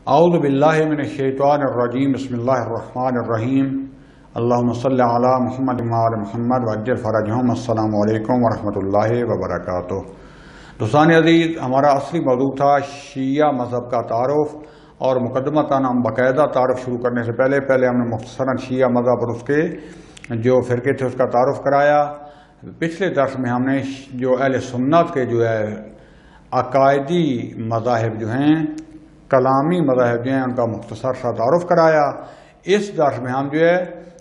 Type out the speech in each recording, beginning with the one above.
اعوذ باللہ من الشیطان الرجیم بسم اللہ الرحمن الرحیم اللہم صلی علی محمد وعلی محمد وعجل فرجہم۔ السلام علیکم ورحمۃ اللہ وبرکاتہ۔ دوستان عزیز، ہمارا اصلی موضوع تھا شیعہ مذہب کا تعارف، اور مقدمتاً ہم باقاعدہ تعارف شروع کرنے سے پہلے ہم نے مختصراً شیعہ مذہب اور اس کے جو فرقے تھے اس کا تعارف کرایا۔ پچھلے درس میں ہم نے جو اہل سنت کے جو ہے عقائدی مذاہب جو ہیں، کلامی مذاہب جو ہیں، ان کا مختصر سا تعارف کرایا۔ اس درس میں ہم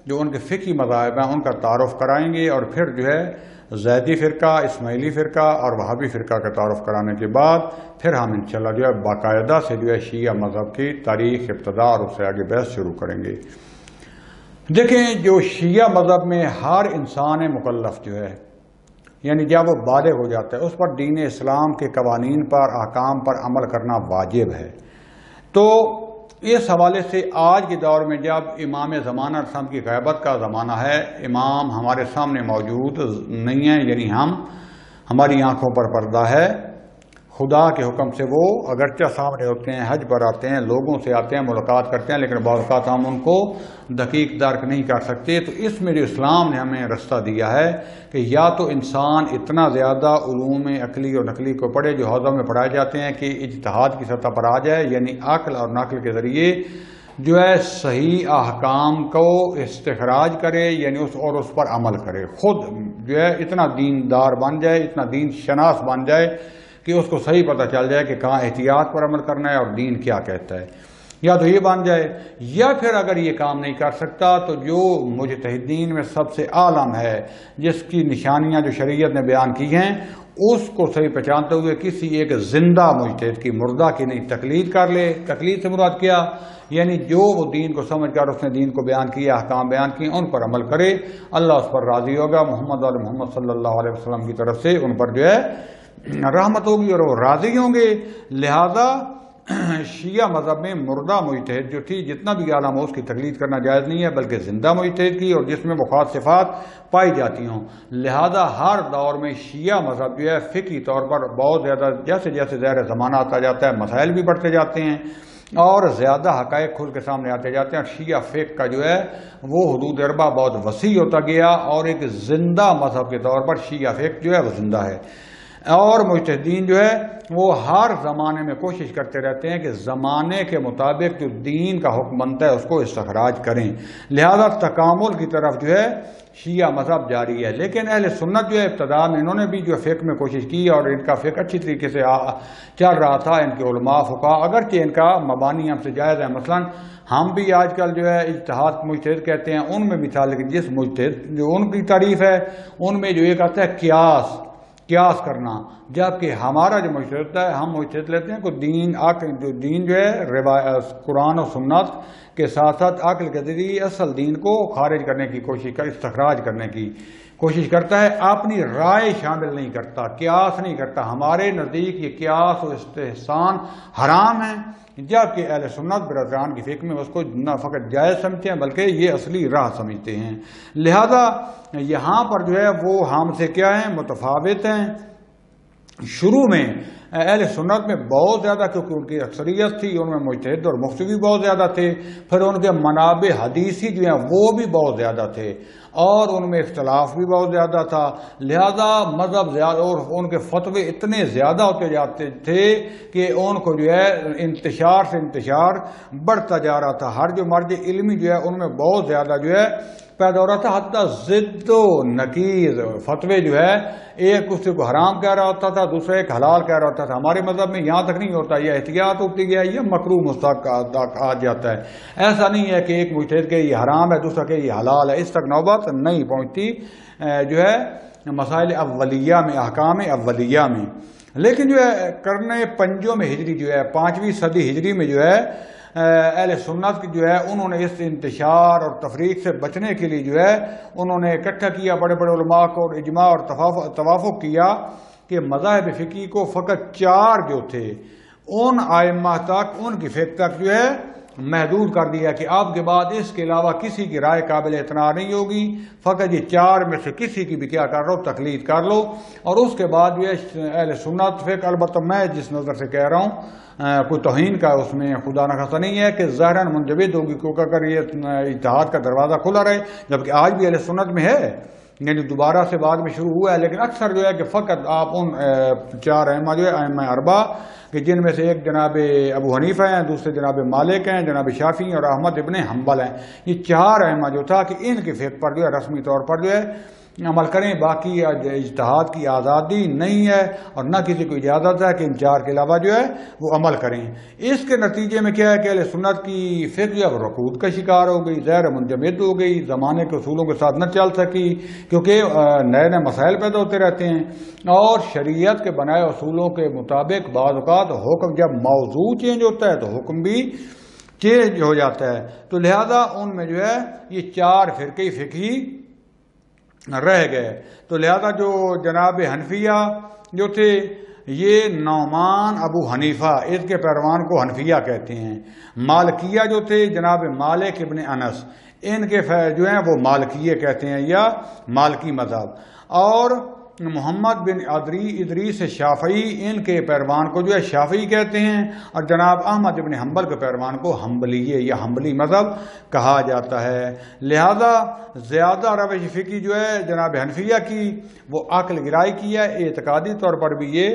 جو ان کے فقہی مذاہب ہیں ان کا تعارف کرائیں گے، اور پھر جو ہے زیدی فرقہ، اسماعیلی فرقہ اور وہابی فرقہ کا تعارف کرانے کے بعد پھر ہم انشاءاللہ جو ہے باقاعدہ سے جو ہے شیعہ مذہب کی تاریخ، ابتدا اور اس سے آگے بحث شروع کریں گے۔ دیکھیں، جو شیعہ مذہب میں ہر انسان مکلف جو ہے، یعنی جب وہ بالغ ہو جاتا ہے، اس پر دین اسلام کے قوانین پر، احکام پر عمل کرنا واجب ہے۔ تو اس حوالے سے آج کے دور میں جب امام زمانہ رسم کی غیبت کا زمانہ ہے، امام ہمارے سامنے موجود نہیں ہے، یعنی ہماری آنکھوں پر پردہ ہے، خدا کے حکم سے وہ اگرچہ سامنے ہوتے ہیں، حج پر آتے ہیں، لوگوں سے آتے ہیں، ملاقات کرتے ہیں، لیکن بعض اوقات ہم ان کو دقیق درک نہیں کر سکتے۔ تو اس میں جو اسلام نے ہمیں رستہ دیا ہے کہ یا تو انسان اتنا زیادہ علوم عقلی اور نقلی کو پڑھے جو حوزوں میں پڑھائے جاتے ہیں کہ اجتہاد کی سطح پر آ جائے، یعنی عقل اور نقل کے ذریعے جو ہے صحیح احکام کو استخراج کرے، یعنی اس پر عمل کرے، خود جو ہے اتنا دیندار بن جائے، اتنا دین شناس بن جائے کہ اس کو صحیح پتہ چل جائے کہ کہاں احتیاط پر عمل کرنا ہے اور دین کیا کہتا ہے۔ یا تو یہ بن جائے، یا پھر اگر یہ کام نہیں کر سکتا تو جو مجتہدین میں سب سے عالم ہے، جس کی نشانیاں جو شریعت نے بیان کی ہیں، اس کو صحیح پہچانتے ہوئے کسی ایک زندہ مجتہد کی، مردہ کی نہیں، تقلید کر لے۔ تقلید سے مراد کیا؟ یعنی جو وہ دین کو سمجھ کر اس نے دین کو بیان کیا، احکام بیان کیے، ان پر عمل کرے، اللہ اس پر راضی ہوگا، محمد صلی اللہ علیہ وسلم کی طرف سے ان پر جو ہے رحمت ہوگی اور وہ راضی ہوں گے۔ لہذا شیعہ مذہب میں مردہ مجتہد جو تھی، جتنا بھی عالم ہو، اس کی تقلید کرنا جائز نہیں ہے، بلکہ زندہ مجتہد کی، اور جس میں وہ خاص صفات پائی جاتی ہوں۔ لہذا ہر دور میں شیعہ مذہب جو ہے فقہی طور پر بہت زیادہ، جیسے جیسے ظاہر زمانہ آتا جاتا ہے، مسائل بھی بڑھتے جاتے ہیں اور زیادہ حقائق کھل کے سامنے آتے جاتے ہیں، اور شیعہ فقہ کا جو ہے وہ حدود اربع بہت وسیع ہوتا گیا، اور ایک زندہ مذہب کے طور پر شیعہ فقہ جو ہے وہ زندہ ہے۔ اور مجتہدین جو ہے وہ ہر زمانے میں کوشش کرتے رہتے ہیں کہ زمانے کے مطابق جو دین کا حکم بنتا ہے اس کو استخراج کریں۔ لہذا تکامل کی طرف جو ہے شیعہ مذہب جاری ہے۔ لیکن اہل سنت جو ہے ابتدا میں انہوں نے بھی جو فقہ میں کوشش کی، اور ان کا فقہ اچھی طریقے سے چل رہا تھا۔ ان کے علماء فقہاء اگرچہ ان کا مبانی ہم سے جائز ہے، مثلا ہم بھی آج کل جو ہے اجتہاد مجتہد کہتے ہیں، ان میں بھی تھا، لیکن جس مجتہد جو ان کی تعریف ہے ان میں جو ایک آتا ہے قیاس کرنا، جبکہ ہمارا جو مجتہد ہے، ہم مجتہد لیتے ہیں کہ دین جو ہے قرآن و سنت کے ساتھ ساتھ عقل کے ذریعے اصل دین کو خارج کرنے کی کوشش استخراج کرنے کی کوشش کرتا ہے، اپنی رائے شامل نہیں کرتا، قیاس نہیں کرتا۔ ہمارے نزدیک یہ قیاس و استحسان حرام ہے، جبکہ اہل سنت برادران کی فقہ میں اس کو نہ فقط جائز سمجھتے ہیں بلکہ یہ اصلی راہ سمجھتے ہیں۔ لہذا یہاں پر جو ہے وہ ہم سے کیا ہیں، متفاوت ہیں۔ شروع میں اہل سنت میں بہت زیادہ، کیونکہ ان کی اکثریت تھی، ان میں مجتہد اور مفتی بھی بہت زیادہ تھے، پھر ان کے منابع حدیثی جو ہیں وہ بھی بہت زیادہ تھے، اور ان میں اختلاف بھی بہت زیادہ تھا۔ لہذا مذہب زیادہ اور ان کے فتوے اتنے زیادہ ہوتے جاتے تھے کہ ان کو جو ہے انتشار سے انتشار بڑھتا جا رہا تھا۔ ہر جو مرجع علمی جو ہے ان میں بہت زیادہ جو ہے پیدا ہو رہا تھا، حتیٰ ضد و نقیض فتوے جو ہے، ایک دوسرے کو حرام کہہ رہا ہوتا تھا، دوسرا ایک حلال کہہ رہا ہوتا تھا۔ ہمارے مذہب میں یہاں تک نہیں ہوتا، یہ احتیاط ہوتی گیا، یہ مکروہ مستحب آ جاتا ہے۔ ایسا نہیں ہے کہ ایک مجتہد کہ یہ حرام ہے، دوسرا کہ یہ حلال ہے، اس تک نوبت نہیں پہنچتی جو ہے مسائل اولیہ میں، احکام اولیہ میں۔ لیکن جو ہے قرن پنجم ہجری جو ہے، 5ویں صدی ہجری میں جو ہے اہل سنت کی جو ہے انہوں نے اس انتشار اور تفریق سے بچنے کے لیے جو ہے انہوں نے اکٹھا کیا بڑے بڑے علماء کو، اور اجماع اور توافق کیا کہ مذاہب فقہی کو فقط 4 جو تھے ان ائمہ تک، ان کی فقہ تک جو ہے محدود کر دیا کہ آپ کے بعد اس کے علاوہ کسی کی رائے قابل اعتنا نہیں ہوگی، فقط یہ چار میں سے کسی کی بھی کیا کر لو، تقلید کر لو۔ اور اس کے بعد جو ہے اہل سنت فقہ، البتہ میں جس نظر سے کہہ رہا ہوں کوئی توہین کا اس میں خدا نخواستہ نہیں ہے کہ ظاہراً منجمد ہوگی، کیونکہ اگر یہ اجتہاد کا دروازہ کھلا رہے، جبکہ آج بھی اہل سنت میں ہے، یعنی دوبارہ سے بعد میں شروع ہوا ہے، لیکن اکثر جو ہے کہ فقط آپ ان چار ائمہ جو ہے ائمہ اربعہ کہ جن میں سے ایک جناب ابو حنیفہ ہیں، دوسرے جناب مالک ہیں، جناب شافعی اور احمد ابن حنبل ہیں، یہ چار ائمہ جو تھا کہ ان کے فقہ پر جو ہے رسمی طور پر جو ہے عمل کریں، باقی اجتہاد کی آزادی نہیں ہے اور نہ کسی کو اجازت ہے کہ ان چار کے علاوہ جو ہے وہ عمل کریں۔ اس کے نتیجے میں کیا ہے کہ اہل سنت کی فقہ جو ہے وہ رکود کا شکار ہو گئی، غیر منجمد ہو گئی، زمانے کے اصولوں کے ساتھ نہ چل سکی، کیونکہ نئے نئے مسائل پیدا ہوتے رہتے ہیں، اور شریعت کے بنائے اصولوں کے مطابق بعض اوقات حکم جب موضوع چینج ہوتا ہے تو حکم بھی چینج ہو جاتا ہے، تو لہذا ان میں جو ہے یہ چار فرقے فقہی رہ گئے۔ تو لہذا جو جناب حنفیہ جو تھے، یہ نعمان ابو حنیفہ، اس کے پیروان کو حنفیہ کہتے ہیں۔ مالکیہ جو تھے جناب مالک ابن انس، ان کے جو ہیں وہ مالکیہ کہتے ہیں یا مالکی مذہب، اور محمد بن ادریس شافعی، ان کے پیروان کو جو ہے شافعی کہتے ہیں، اور جناب احمد بن حنبل کے پیروان کو حنبلیہ یا حنبلی مذہب کہا جاتا ہے۔ لہذا زیادہ روش فقہی جو ہے جناب حنفیہ کی وہ عقل گرائی کی ہے، اعتقادی طور پر بھی یہ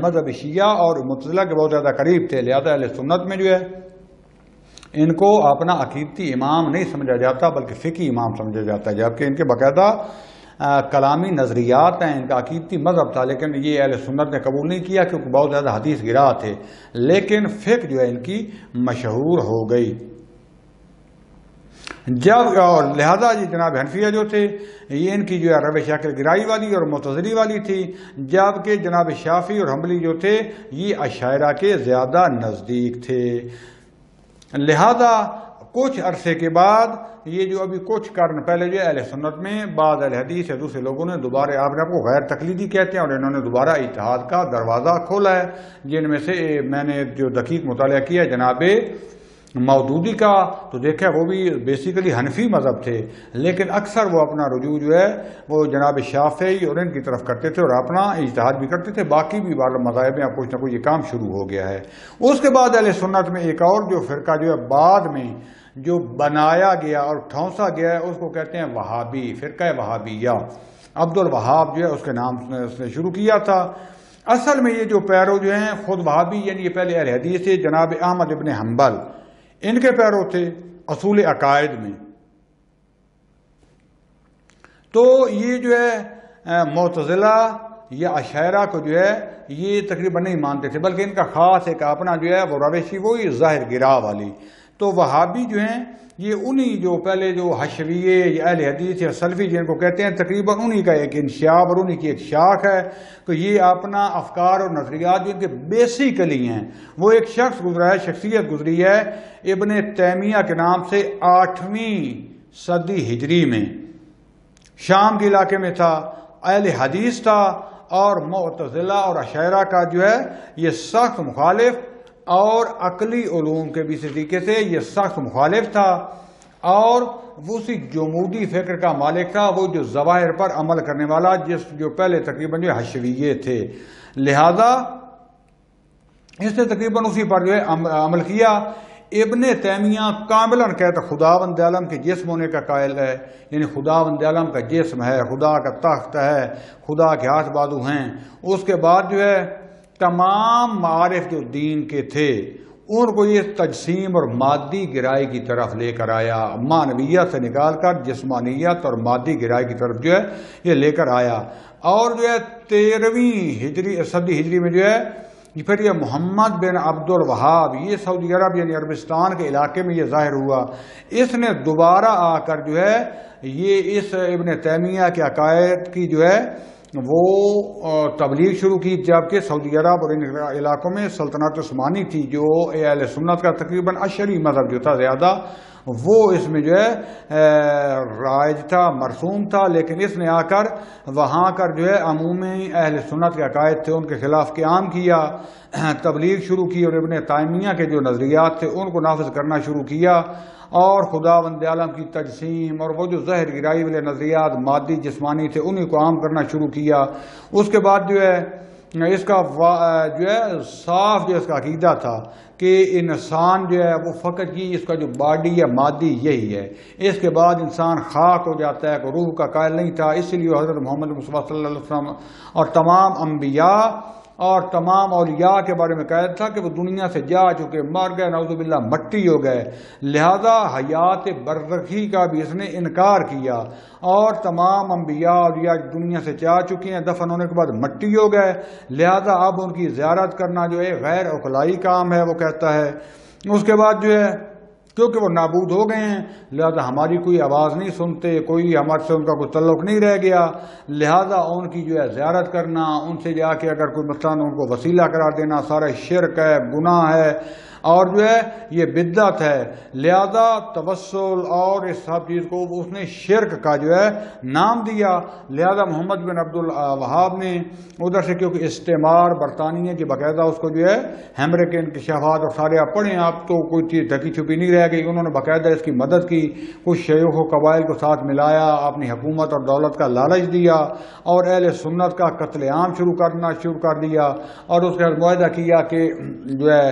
مذہب شیعہ اور معتزلہ کے بہت زیادہ قریب تھے، لہذا اہل سنت میں جو ہے ان کو اپنا عقیدتی امام نہیں سمجھا جاتا بلکہ فقہی امام سمجھا جاتا ہے، جبکہ ان کے باقاعدہ کلامی نظریات ہیں، ان کا عقیدتی مذہب تھا، لیکن یہ اہل سنت نے قبول نہیں کیا کیونکہ بہت زیادہ حدیث گرا تھے، لیکن فقہ جو ہے ان کی مشہور ہو گئی۔ جب اور لہذا یہ جناب حنفیہ جو تھے یہ ان کی جو ہے روش عقل گرائی والی اور معتزلی والی تھی، جبکہ جناب شافعی اور حنبلی جو تھے یہ اشاعرہ کے زیادہ نزدیک تھے۔ لہذا کچھ عرصے کے بعد یہ جو ابھی کچھ قرن پہلے جو اہل سنت میں بعض اہل حدیث یا دوسرے لوگوں نے دوبارہ آپ کو غیر تقلیدی کہتے ہیں، اور انہوں نے دوبارہ اجتہاد کا دروازہ کھولا ہے، جن میں سے میں نے جو دقیق مطالعہ کیا جناب مودودی کا، تو دیکھا وہ بھی بیسیکلی حنفی مذہب تھے، لیکن اکثر وہ اپنا رجوع جو ہے وہ جناب شافعی اور ان کی طرف کرتے تھے اور اپنا اجتہاد بھی کرتے تھے، باقی بھی بعض مذاہب میں کچھ نہ کچھ یہ کام شروع ہو گیا ہے۔ اس کے بعد اہل سنت میں ایک اور جو فرقہ جو ہے بعد میں جو بنایا گیا اور ٹھونسا گیا ہے، اس کو کہتے ہیں وہابی، فرقہ وہابیہ۔ عبد الوہاب جو ہے اس کے نام سے اس نے شروع کیا تھا۔ اصل میں یہ جو پیرو جو ہیں خود وہابی، یعنی یہ پہلے اہل حدیث تھے، جناب احمد ابن حنبل ان کے پیرو تھے اصول عقائد میں۔ تو یہ جو ہے معتزلہ یا اشاعرہ کو جو ہے یہ تقریباً نہیں مانتے تھے، بلکہ ان کا خاص ایک اپنا جو ہے وہ روشی وہی ظاہر گرا والی۔ تو وہابی جو ہیں یہ انہی جو پہلے جو حشویے یا اہل حدیث یا سلفی جن کو کہتے ہیں، تقریباً انہی کا ایک انشعاب اور انہی کی ایک شاخ ہے۔ تو یہ اپنا افکار اور نظریات جو ان کے بیسیکلی ہیں، وہ ایک شخص گزرا ہے، شخصیت گزری ہے ابن تیمیہ کے نام سے 8ویں صدی ہجری میں، شام کے علاقے میں تھا، اہل حدیث تھا، اور معتزلہ اور اشاعرہ کا جو ہے یہ سخت مخالف، اور عقلی علوم کے بھی اسی طریقے سے یہ سخت مخالف تھا، اور وہ اسی جمودی فکر کا مالک تھا، وہ جو ظواہر پر عمل کرنے والا، جو پہلے تقریباً جو حشویے تھے۔ لہذا اس نے تقریباً اسی پر جو ہے عمل کیا۔ ابن تیمیہ کاملاً کہتا خداوند عالم کے جسم ہونے کا قائل ہے، یعنی خداوند عالم کا جسم ہے، خدا کا تخت ہے، خدا کے ہاتھ بازو ہیں۔ اس کے بعد جو ہے تمام معارف جو دین کے تھے ان کو یہ تجسیم اور مادی گرائی کی طرف لے کر آیا، معنویت سے نکال کر جسمانیت اور مادی گرائی کی طرف جو ہے یہ لے کر آیا۔ اور جو ہے 13ویں صدی ہجری میں جو ہے پھر یہ محمد بن عبد الوہاب، یہ سعودی عرب یعنی عربستان کے علاقے میں یہ ظاہر ہوا، اس نے دوبارہ آ کر جو ہے یہ اس ابن تیمیہ کے عقائد کی جو ہے وہ تبلیغ شروع کی، جبکہ سعودی عرب اور ان علاقوں میں سلطنت عثمانی تھی، جو اہل سنت کا تقریباً اشعری مذہب جو تھا زیادہ وہ اس میں جو ہے رائج تھا، مرسوم تھا، لیکن اس نے آ کر وہاں کر جو ہے عمومی اہل سنت کے عقائد تھے ان کے خلاف قیام کیا، تبلیغ شروع کی، اور ابن تیمیہ کے جو نظریات تھے ان کو نافذ کرنا شروع کیا، اور خداوند عالم کی تجسیم اور وہ جو زہر گرائی والے نظریات مادی جسمانی تھے انہیں کو عام کرنا شروع کیا۔ اس کے بعد جو ہے اس کا جو ہے صاف جو اس کا عقیدہ تھا کہ انسان جو ہے وہ فقط یہ اس کا جو باڈی یا مادی یہی ہے، اس کے بعد انسان خاک ہو جاتا ہے، روح کا قائل نہیں تھا۔ اس لیے حضرت محمد مصطفیٰ صلی اللہ علیہ وسلم اور تمام انبیاء اور تمام اولیاء کے بارے میں قید تھا کہ وہ دنیا سے جا چکے، مر گئے، نعوذ باللہ مٹی ہو گئے، لہذا حیات برزخی کا بھی اس نے انکار کیا، اور تمام انبیاء اولیاء دنیا سے جا چکے ہیں، دفن ہونے کے بعد مٹی ہو گئے، لہذا اب ان کی زیارت کرنا جو ہے غیر عقلائی کام ہے، وہ کہتا ہے۔ اس کے بعد جو ہے کیونکہ وہ نابود ہو گئے ہیں لہذا ہماری کوئی آواز نہیں سنتے، کوئی ہمارے سے ان کا کوئی تعلق نہیں رہ گیا، لہذا ان کی جو ہے زیارت کرنا، ان سے جا کے اگر کوئی مثلا ان کو وسیلہ قرار دینا سارا شرک ہے، گناہ ہے، اور جو ہے یہ بدعت ہے، لہذا توسل اور اس سب چیز کو اس نے شرک کا جو ہے نام دیا۔ لہذا محمد بن عبد الوہاب نے ادھر سے کیونکہ استعمار برطانیہ کی باقاعدہ اس کو جو ہے ہیمرے کے انکشافات اور سارے آپ پڑھیں، آپ تو کوئی چیز ڈھکی چھپی نہیں رہ گئی، انہوں نے باقاعدہ اس کی مدد کی، کچھ شیوخ و قبائل کو ساتھ ملایا، اپنی حکومت اور دولت کا لالچ دیا، اور اہل سنت کا قتل عام شروع کر دیا، اور اس کے بعد معاہدہ کیا کہ جو ہے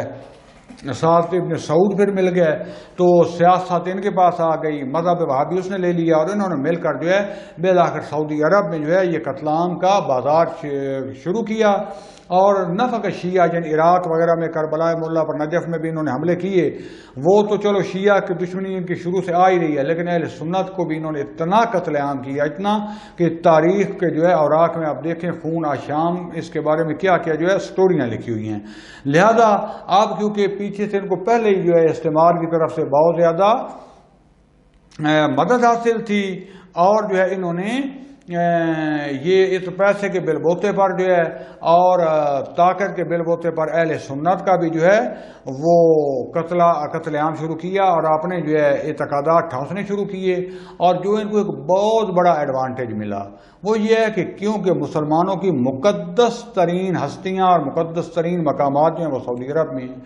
ساتھ ابن سعود پھر مل گئے، تو سیاست ان کے پاس آ گئی، مذہب وہابی اس نے لے لیا، اور انہوں نے مل کر جو ہے بالآخر سعودی عرب میں جو ہے یہ قتل عام کا بازار شروع کیا، اور نفق شیعہ جن عراق وغیرہ میں کربلا مولا پر نجف میں بھی انہوں نے حملے کیے، وہ تو چلو شیعہ کی دشمنی ان کی شروع سے آ ہی رہی ہے، لیکن اہل سنت کو بھی انہوں نے اتنا قتل عام کیا، اتنا کہ تاریخ کے جو ہے اوراق میں آپ دیکھیں خون آشام اس کے بارے میں کیا کیا جو ہے سٹوریاں لکھی ہوئی ہیں۔ لہذا آپ کیونکہ پیچھے سے ان کو پہلے ہی جو ہے استعمار کی طرف سے بہت زیادہ مدد حاصل تھی، اور جو ہے انہوں نے یہ اس پیسے کے بل بوتے پر جو ہے اور طاقت کے بل بوتے پر اہل سنت کا بھی جو ہے وہ قتل عام شروع کیا، اور آپ نے جو ہے اعتقادات ٹھانسنے شروع کیے، اور جو ان کو ایک بہت بڑا ایڈوانٹیج ملا وہ یہ ہے کہ کیونکہ مسلمانوں کی مقدس ترین ہستیاں اور مقدس ترین مقامات جو ہیں وہ سعودی عرب میں ہیں،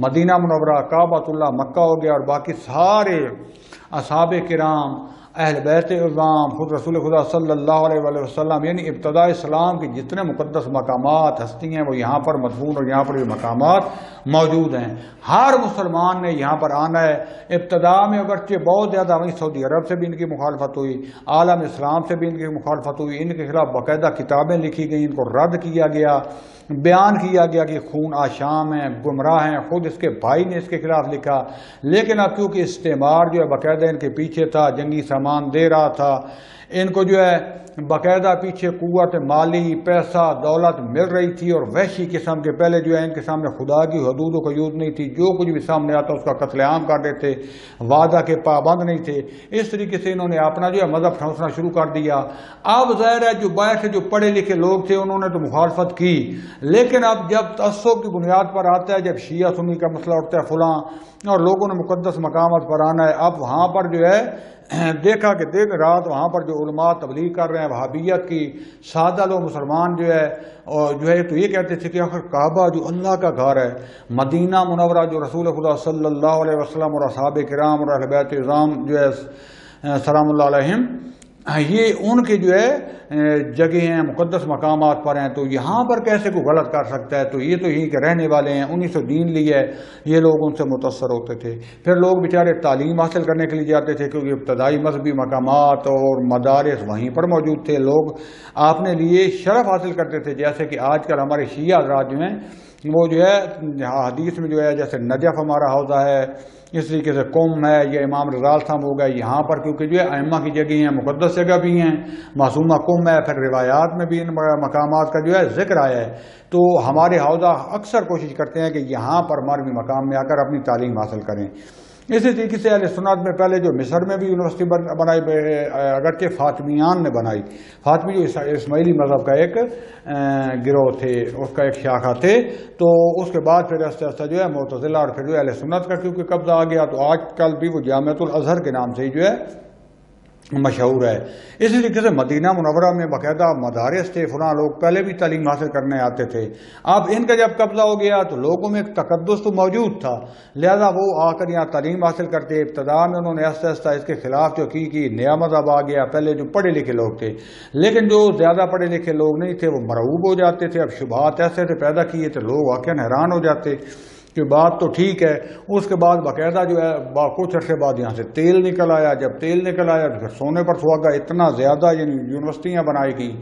مدینہ منورہ، کعبۃ اللہ، مکہ ہو گیا، اور باقی سارے اصحاب کرام، اہل بیت اعظام، خود رسول خدا صلی اللہ علیہ وآلہ وسلم، یعنی ابتداء اسلام کے جتنے مقدس مقامات ہستی ہیں وہ یہاں پر مدفون، اور یہاں پر یہ مقامات موجود ہیں۔ ہر مسلمان نے یہاں پر آنا ہے۔ ابتداء میں اگرچہ بہت زیادہ وہیں سعودی عرب سے بھی ان کی مخالفت ہوئی، عالم اسلام سے بھی ان کی مخالفت ہوئی، ان کے خلاف باقاعدہ کتابیں لکھی گئیں، ان کو رد کیا گیا، بیان کیا گیا کہ خون آشام ہیں، گمراہ ہیں، خود اس کے بھائی نے اس کے خلاف لکھا، لیکن اب کیونکہ استعمار جو ہے باقاعدہ ان کے پیچھے تھا، جنگی سامان دے رہا تھا، ان کو جو ہے باقاعدہ پیچھے قوت مالی، پیسہ، دولت مل رہی تھی، اور وحشی قسم کے پہلے جو ہے ان کے سامنے خدا کی حدود و قیود نہیں تھی، جو کچھ بھی سامنے آتا اس کا قتل عام کر دیتے، وعدہ کے پابند نہیں تھے، اس طریقے سے انہوں نے اپنا جو ہے مذہب ٹھونسنا شروع کر دیا۔ اب ظاہر ہے جو باہر سے جو پڑھے لکھے لوگ تھے انہوں نے تو مخالفت کی، لیکن اب جب تعصب کی بنیاد پر آتا ہے، جب شیعہ سنی کا مسئلہ اٹھتا ہے فلاں، اور لوگوں نے مقدس مقامات پر آنا ہے، اب وہاں پر جو ہے دیکھا کہ دن رات وہاں پر جو علماء تبلیغ کر رہے ہیں وہابیت کی، سادہ لوگ مسلمان جو ہے تو یہ کہتے تھے کہ آخر کعبہ جو اللہ کا گھر ہے، مدینہ منورہ جو رسول خدا صلی اللہ علیہ وسلم اور اصحاب کرام اور اہل بیت اعظام جو ہے سلام اللہ علیہم، یہ ان کے جو ہے جگہ ہیں، مقدس مقامات پر ہیں، تو یہاں پر کیسے کوئی غلط کر سکتا ہے؟ تو یہ تو یہیں کے رہنے والے ہیں، انہیں سے دین لی ہے، یہ لوگ ان سے متاثر ہوتے تھے۔ پھر لوگ بیچارے تعلیم حاصل کرنے کے لیے جاتے تھے، کیونکہ ابتدائی مذہبی مقامات اور مدارس وہیں پر موجود تھے، لوگ اپنے لیے شرف حاصل کرتے تھے، جیسے کہ آج کل ہمارے شیعہ حضرات جو ہیں وہ جو ہے حدیث میں جو ہے جیسے نجف ہمارا حوضہ ہے، اس طریقے سے قم ہے، یہ امام رضا صاحب ہو گئے، یہاں پر کیونکہ جو ہے ائمہ کی جگہ ہیں، مقدس جگہ بھی ہیں، معصومہ قم ہے، پھر روایات میں بھی ان مقامات کا جو ہے ذکر آیا ہے، تو ہمارے حوضہ اکثر کوشش کرتے ہیں کہ یہاں پر مروی مقام میں آ کر اپنی تعلیم حاصل کریں۔ اسی طریقے سے اہل سنت میں پہلے جو مصر میں بھی یونیورسٹی بنائی، اگرچہ فاطمیان نے بنائی، فاطمی جو اسماعیلی مذہب کا ایک گروہ تھے، اس کا ایک شاخہ تھے، تو اس کے بعد پھر آہستہ آہستہ جو ہے معتزلہ اور پھر جو اہل سنت کا کیونکہ قبضہ آ گیا، تو آج کل بھی وہ جامعۃ الازہر کے نام سے ہی جو ہے مشہور ہے۔ اسی طریقے سے مدینہ منورہ میں باقاعدہ مدارس تھے، فلاں لوگ پہلے بھی تعلیم حاصل کرنے آتے تھے۔ اب ان کا جب قبضہ ہو گیا تو لوگوں میں ایک تقدس تو موجود تھا، لہذا وہ آ کر یہاں تعلیم حاصل کرتے۔ ابتدا میں انہوں نے آہستہ آہستہ اس کے خلاف جو کی نیا مذہب آ گیا۔ پہلے جو پڑھے لکھے لوگ تھے، لیکن جو زیادہ پڑھے لکھے لوگ نہیں تھے وہ مرعوب ہو جاتے تھے۔ اب شبہات ایسے سے پیدا کیے تھے، لوگ واقعاً حیران ہو جاتے کہ بات تو ٹھیک ہے۔ اس کے بعد باقاعدہ جو ہے کچھ عرصے بعد یہاں سے تیل نکل آیا، جب تیل نکل آیا تو پھر سونے پر سہاگا اتنا زیادہ یعنی یونیورسٹیاں بنائی گئیں،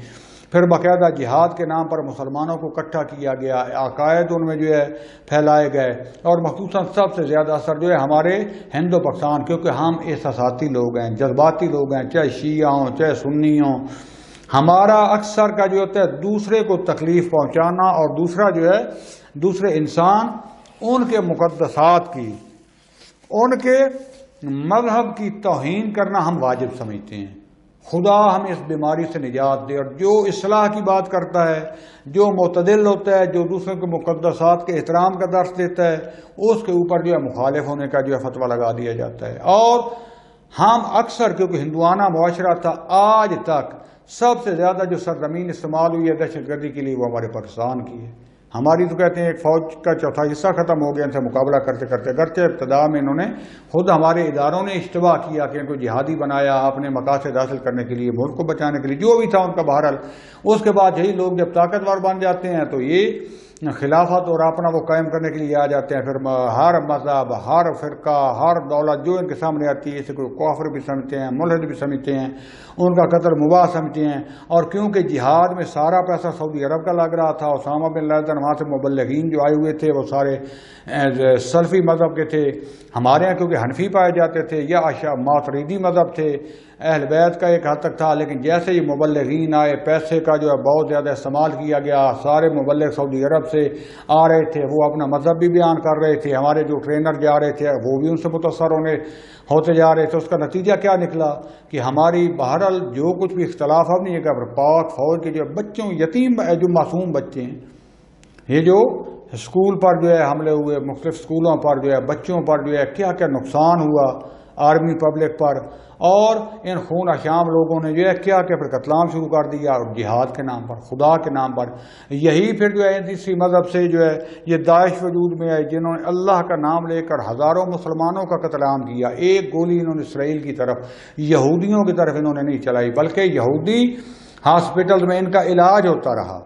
پھر باقاعدہ جہاد کے نام پر مسلمانوں کو اکٹھا کیا گیا، عقائد ان میں جو ہے پھیلائے گئے، اور مخصوصاً سب سے زیادہ اثر جو ہے ہمارے ہند و پاکستان، کیونکہ ہم احساساتی لوگ ہیں، جذباتی لوگ ہیں، چاہے شیعہ ہوں چاہے سنی ہوں، ہمارا اکثر کا جو ہوتا ہے دوسرے کو تکلیف پہنچانا، اور دوسرا جو ہے دوسرے انسان ان کے مقدسات کی، ان کے مذہب کی توہین کرنا ہم واجب سمجھتے ہیں۔ خدا ہمیں اس بیماری سے نجات دے، اور جو اصلاح کی بات کرتا ہے، جو معتدل ہوتا ہے، جو دوسروں کے مقدسات کے احترام کا درس دیتا ہے، اس کے اوپر جو ہے مخالف ہونے کا جو ہے فتویٰ لگا دیا جاتا ہے۔ اور ہم اکثر، کیونکہ ہندوانہ معاشرہ تھا، آج تک سب سے زیادہ جو سرزمین استعمال ہوئی ہے دہشت گردی کے لیے وہ ہمارے پاکستان کی ہے۔ ہماری تو کہتے ہیں ایک فوج کا چوتھا حصہ ختم ہو گیا ان سے مقابلہ کرتے کرتے کرتے۔ ابتدا میں انہوں نے خود ہمارے اداروں نے اشتباہ کیا کہ ان کو جہادی بنایا اپنے مقاصد حاصل کرنے کے لیے، ملک کو بچانے کے لیے، جو بھی تھا ان کا بہرحال۔ اس کے بعد یہی لوگ جب طاقتور بن جاتے ہیں تو یہ خلافت اور اپنا وہ قائم کرنے کے لیے آ جاتے ہیں، پھر ہر مذہب، ہر فرقہ، ہر دولت جو ان کے سامنے آتی ہے اسے کوئی کافر بھی سمجھتے ہیں، ملحد بھی سمجھتے ہیں، ان کا قتل مباح سمجھتے ہیں۔ اور کیونکہ جہاد میں سارا پیسہ سعودی عرب کا لگ رہا تھا، اسامہ بن لادن وہاں سے مبلغین جو آئے ہوئے تھے وہ سارے سلفی مذہب کے تھے، ہمارے یہاں کیونکہ حنفی پائے جاتے تھے یا ماتریدی مذہب تھے، اہل بیت کا ایک حد تک تھا، لیکن جیسے ہی مبلغین آئے پیسے کا جو ہے بہت زیادہ استعمال کیا گیا، سارے مبلغ سعودی عرب سے آ رہے تھے، وہ اپنا مذہب بھی بیان کر رہے تھے، ہمارے جو ٹرینر جا رہے تھے وہ بھی ان سے متاثر ہوتے جا رہے تھے۔ اس کا نتیجہ کیا نکلا کہ ہماری بہرحال جو کچھ بھی اختلاف اب نہیں ہے کہ پاک فوج کے جو بچوں، یتیم جو معصوم بچے ہیں، یہ جو اسکول پر جو ہے حملے ہوئے، مختلف اسکولوں پر جو ہے بچوں پر جو ہے کیا کیا نقصان ہوا، آرمی پبلک پر، اور ان خون اشام لوگوں نے جو ہے کیا کیا پھر قتل عام شروع کر دیا، اور جہاد کے نام پر، خدا کے نام پر۔ یہی پھر جو ہے اسی مذہب سے جو ہے یہ داعش وجود میں ہے، جنہوں نے اللہ کا نام لے کر ہزاروں مسلمانوں کا قتل عام کیا۔ ایک گولی انہوں نے اسرائیل کی طرف، یہودیوں کی طرف انہوں نے نہیں چلائی، بلکہ یہودی ہاسپٹل میں ان کا علاج ہوتا رہا۔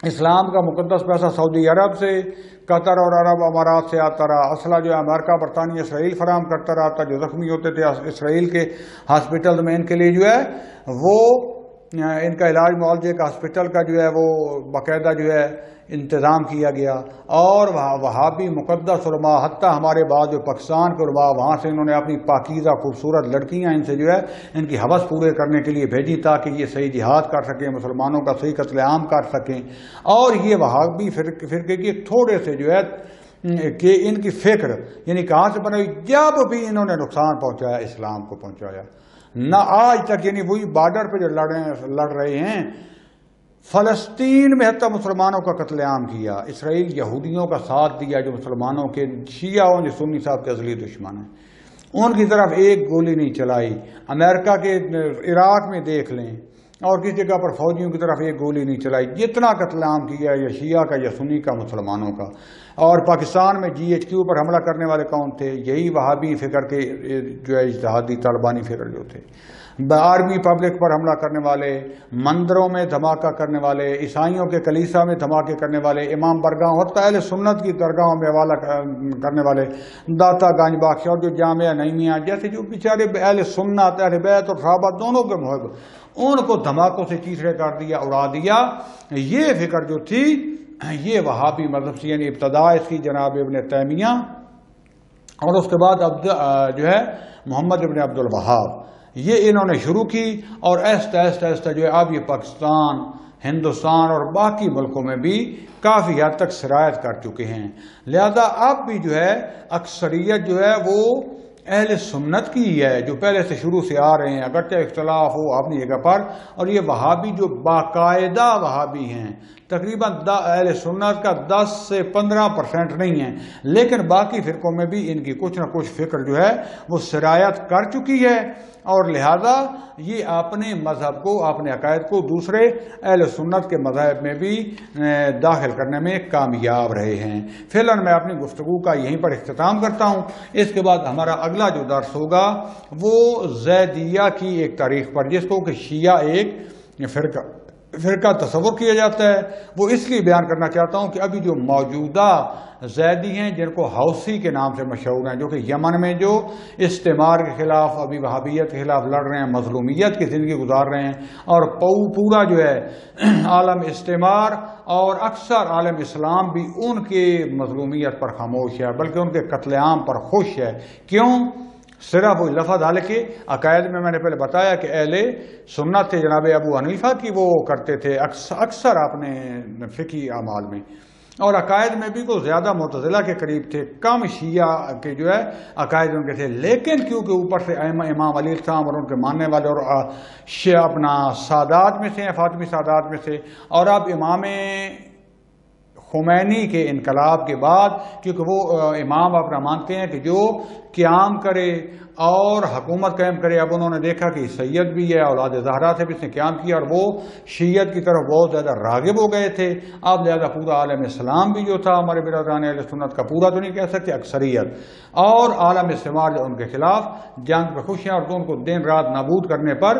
اسلام کا مقدس پیسہ سعودی عرب سے، قطر اور عرب امارات سے آتا رہا، اسلحہ جو ہے امریکہ، برطانیہ، اسرائیل فراہم کرتا رہا تھا، جو زخمی ہوتے تھے اسرائیل کے ہاسپٹل میں ان کے لیے جو ہے وہ ان کا علاج معالجے کا ہاسپٹل کا جو ہے وہ باقاعدہ جو ہے انتظام کیا گیا۔ اور وہابی مقدس علماء، حتیٰ ہمارے بعد جو پاکستان کے علماء، وہاں سے انہوں نے اپنی پاکیزہ خوبصورت لڑکیاں ان سے جو ہے ان کی ہوس پورے کرنے کے لیے بھیجی تاکہ یہ صحیح جہاد کر سکیں، مسلمانوں کا صحیح قتل عام کر سکیں۔ اور یہ وہابی فرقے کی تھوڑے سے جو ہے کہ ان کی فکر یعنی کہاں سے بنائی، جب بھی انہوں نے نقصان پہنچایا اسلام کو پہنچایا، نہ آج تک، یعنی وہی بارڈر پہ جو لڑ رہے ہیں، فلسطین میں حتیٰ مسلمانوں کا قتل عام کیا، اسرائیل یہودیوں کا ساتھ دیا جو مسلمانوں کے شیعہ ہوں جو سنی صاحب کے ازلی دشمن ہیں، ان کی طرف ایک گولی نہیں چلائی۔ امریکہ کے عراق میں دیکھ لیں، اور کسی جگہ پر فوجیوں کی طرف ایک گولی نہیں چلائی، جتنا قتل عام کیا یا شیعہ کا یا سنی کا مسلمانوں کا۔ اور پاکستان میں GHQ پر حملہ کرنے والے کون تھے؟ یہی وہابی فکر کے جو ہے اجتہادی طالبانی فکر جو تھے۔ آرمی پبلک پر حملہ کرنے والے، مندروں میں دھماکہ کرنے والے، عیسائیوں کے کلیسا میں دھماکے کرنے والے، امام برگاہ اور اہل سنت کی درگاہوں میں حوالہ کرنے والے، داتا گنج بخش اور جو جامعہ نعیمیہ جیسے جو بیچارے اہل سنت، اہل بیت اور صحابہ دونوں کے محب، ان کو دھماکوں سے چیخڑے کر دیا، اڑا دیا۔ یہ فکر جو تھی یہ وہابی مذہب سے، یعنی ابتدا اس کی جناب ابن تیمیہ اور اس کے بعد جو ہے محمد ابن عبد الوہاب، یہ انہوں نے شروع کی، اور آہستہ آہستہ جو ہے اب یہ پاکستان ہندوستان اور باقی ملکوں میں بھی کافی حد تک سرایت کر چکے ہیں۔ لہذا اب بھی جو ہے اکثریت جو ہے وہ اہل سنت کی ہے، جو پہلے سے شروع سے آ رہے ہیں، اگرچہ اختلاف ہو اپنی جگہ پر، اور یہ وہابی جو باقاعدہ وہابی ہیں تقریباً اہل سنت کا 10 سے 15% نہیں ہے، لیکن باقی فرقوں میں بھی ان کی کچھ نہ کچھ فکر جو ہے وہ سرایت کر چکی ہے، اور لہذا یہ اپنے مذہب کو، اپنے عقائد کو دوسرے اہل سنت کے مذاہب میں بھی داخل کرنے میں کامیاب رہے ہیں۔ فی الحال میں اپنی گفتگو کا یہیں پر اختتام کرتا ہوں۔ اس کے بعد ہمارا اگلا جو درس ہوگا وہ زیدیہ کی ایک تاریخ پر، جس کو کہ شیعہ ایک فرقہ تصور کیا جاتا ہے، وہ اس لیے بیان کرنا چاہتا ہوں کہ ابھی جو موجودہ زیدی ہیں جن کو حوثی کے نام سے مشہور ہیں، جو کہ یمن میں جو استعمار کے خلاف، ابھی وہابیت کے خلاف لڑ رہے ہیں، مظلومیت کی زندگی گزار رہے ہیں، اور پورا جو ہے عالم استعمار اور اکثر عالم اسلام بھی ان کے مظلومیت پر خاموش ہے، بلکہ ان کے قتل عام پر خوش ہے۔ کیوں؟ صرف وہ لفظ حالانکہ عقائد میں نے پہلے بتایا کہ اہل سنت تھے، جناب ابو حنیفہ کی وہ کرتے تھے اکثر اپنے فقہی اعمال میں، اور عقائد میں بھی کوئی زیادہ معتزلہ کے قریب تھے، کم شیعہ کے جو ہے عقائد ان کے تھے، لیکن کیونکہ اوپر سے امام علی السلام اور ان کے ماننے والے اور اپنا سادات میں سے ہیں، فاطمی سادات میں سے، اور اب امام خمینی کے انقلاب کے بعد، کیونکہ وہ امام اپنا مانتے ہیں کہ جو قیام کرے اور حکومت قائم کرے، اب انہوں نے دیکھا کہ سید بھی ہے، اولاد زہرا سے بھی اس نے قیام کیا، اور وہ شیعت کی طرف بہت زیادہ راغب ہو گئے تھے۔ اب لہذا پورا عالم اسلام بھی جو تھا ہمارے برادران اہل سنت کا، پورا تو نہیں کہہ سکتے، اکثریت اور عالم استعمار جو ان کے خلاف جنگ پہ خوش ہیں، اور تو ان کو دن رات نابود کرنے پر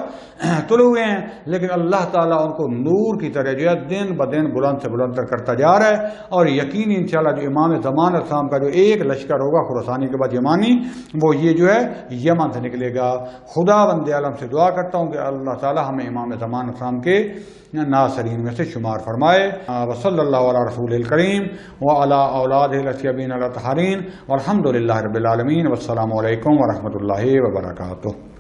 تلے ہوئے ہیں، لیکن اللہ تعالیٰ ان کو نور کی طرح جو ہے دن بدن بلند سے بلند تر کرتا جا رہا ہے، اور یقینی انشاءاللہ جو امام زمان السلام کا جو ایک لشکر ہوگا خراسانی کے بعد یمانی، وہ یہ جو ہے یمن سے نکلے گا۔ خدا بند عالم سے دعا کرتا ہوں کہ اللہ تعالی ہمیں امام زمان السلام کے ناصرین میں سے شمار فرمائے۔ وصلی اللہ علی رسول الکریم وعلی اولادہ الاطیبین الاطہرین والحمد للہ رب العالمین، والسلام علیکم ورحمۃ اللہ وبرکاتہ۔